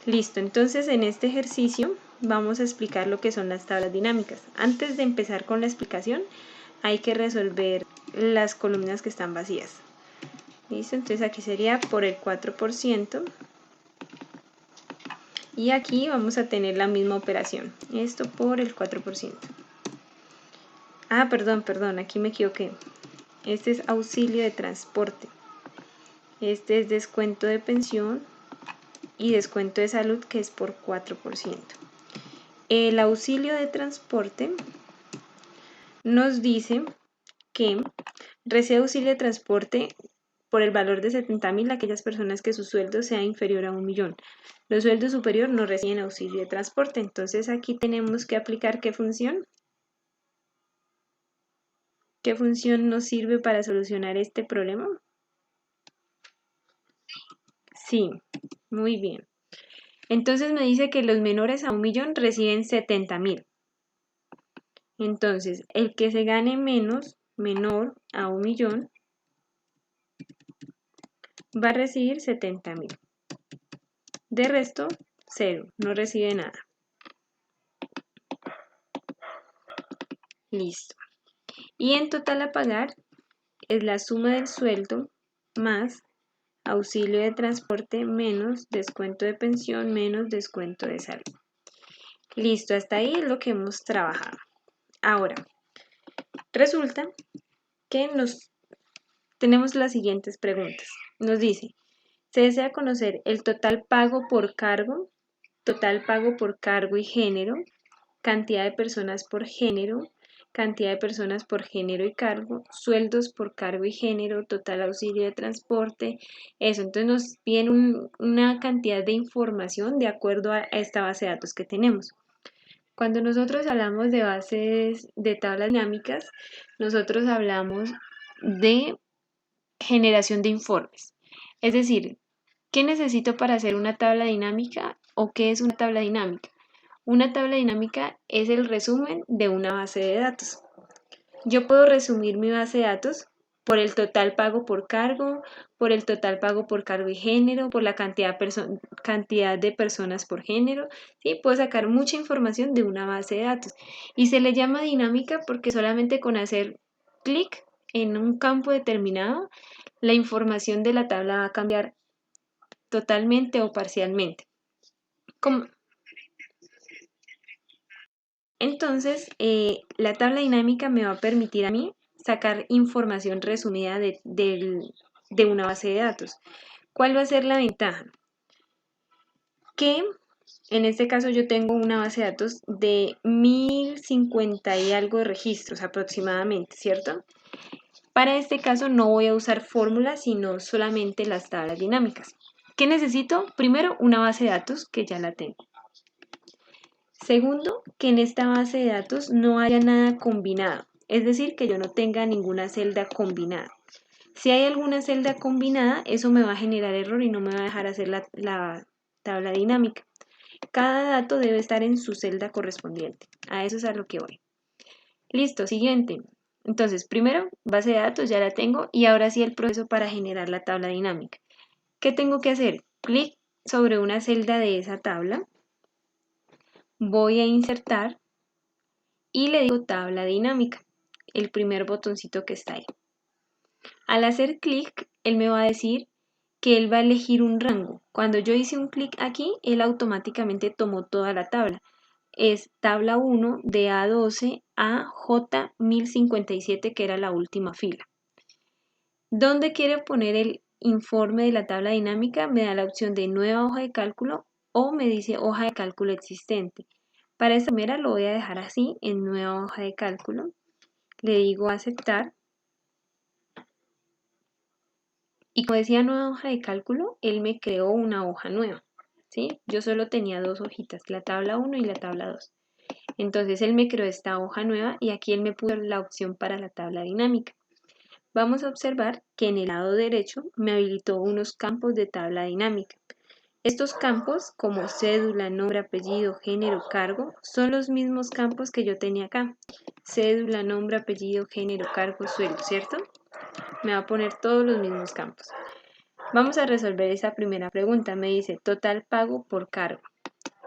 Listo, entonces en este ejercicio vamos a explicar lo que son las tablas dinámicas. Antes de empezar con la explicación, hay que resolver las columnas que están vacías. Listo, entonces aquí sería por el 4%. Y aquí vamos a tener la misma operación. Esto por el 4%. Ah, perdón, aquí me equivoqué. Este es auxilio de transporte. Este es descuento de pensión y descuento de salud, que es por 4%. El auxilio de transporte nos dice que recibe auxilio de transporte por el valor de 70.000 aquellas personas que su sueldo sea inferior a 1.000.000. Los sueldos superiores no reciben auxilio de transporte. Entonces aquí tenemos que aplicar ¿qué función? ¿Qué función nos sirve para solucionar este problema? Sí, muy bien. Entonces me dice que los menores a 1.000.000 reciben 70.000. Entonces, el que se gane menor a 1.000.000, va a recibir 70.000. De resto, 0, no recibe nada. Listo. Y en total a pagar es la suma del sueldo más auxilio de transporte menos descuento de pensión menos descuento de salud. Listo, hasta ahí es lo que hemos trabajado. Ahora, resulta que tenemos las siguientes preguntas. Nos dice, se desea conocer el total pago por cargo y género, cantidad de personas por género, cantidad de personas por género y cargo, sueldos por cargo y género, total auxilio de transporte, eso. Entonces nos piden una cantidad de información de acuerdo a esta base de datos que tenemos. Cuando nosotros hablamos de bases de tablas dinámicas, nosotros hablamos de generación de informes. Es decir, ¿qué necesito para hacer una tabla dinámica o qué es una tabla dinámica? Una tabla dinámica es el resumen de una base de datos. Yo puedo resumir mi base de datos por el total pago por cargo, por el total pago por cargo y género, por la cantidad de personas por género. ¿Sí? Puedo sacar mucha información de una base de datos. Y se le llama dinámica porque solamente con hacer clic en un campo determinado, la información de la tabla va a cambiar totalmente o parcialmente. Entonces, la tabla dinámica me va a permitir a mí sacar información resumida de una base de datos. ¿Cuál va a ser la ventaja? Que en este caso yo tengo una base de datos de 1.050 y algo de registros aproximadamente, ¿cierto? Para este caso no voy a usar fórmulas, sino solamente las tablas dinámicas. ¿Qué necesito? Primero, una base de datos que ya la tengo. Segundo, que en esta base de datos no haya nada combinado, es decir, que yo no tenga ninguna celda combinada. Si hay alguna celda combinada, eso me va a generar error y no me va a dejar hacer la tabla dinámica. Cada dato debe estar en su celda correspondiente. A eso es a lo que voy. Listo, siguiente. Entonces, primero, base de datos ya la tengo y ahora sí el proceso para generar la tabla dinámica. ¿Qué tengo que hacer? Clic sobre una celda de esa tabla. Voy a insertar y le digo tabla dinámica, el primer botoncito que está ahí. Al hacer clic, él me va a decir que él va a elegir un rango. Cuando yo hice un clic aquí, él automáticamente tomó toda la tabla. Es tabla 1 de A12 a J1057, que era la última fila. ¿Dónde quiere poner el informe de la tabla dinámica? Me da la opción de nueva hoja de cálculo o me dice hoja de cálculo existente. Para esta primera lo voy a dejar así, en nueva hoja de cálculo. Le digo aceptar. Y como decía nueva hoja de cálculo, él me creó una hoja nueva. ¿Sí? Yo solo tenía dos hojitas, la tabla 1 y la tabla 2. Entonces él me creó esta hoja nueva y aquí él me puso la opción para la tabla dinámica. Vamos a observar que en el lado derecho me habilitó unos campos de tabla dinámica. Estos campos, como cédula, nombre, apellido, género, cargo, son los mismos campos que yo tenía acá. Cédula, nombre, apellido, género, cargo, sueldo, ¿cierto? Me va a poner todos los mismos campos. Vamos a resolver esa primera pregunta. Me dice total pago por cargo.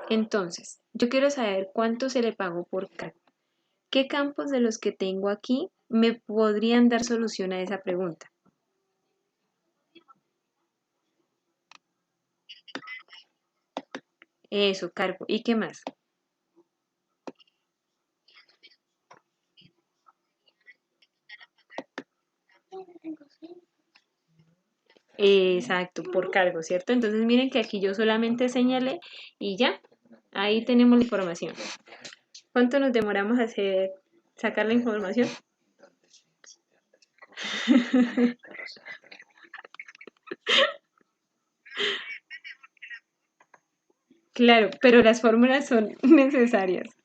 Entonces, yo quiero saber cuánto se le pagó por cargo. ¿Qué campos de los que tengo aquí me podrían dar solución a esa pregunta? Eso, cargo. ¿Y qué más? Exacto, por cargo, ¿cierto? Entonces miren que aquí yo solamente señalé y ya, ahí tenemos la información. ¿Cuánto nos demoramos a sacar la información? Claro, pero las fórmulas son necesarias.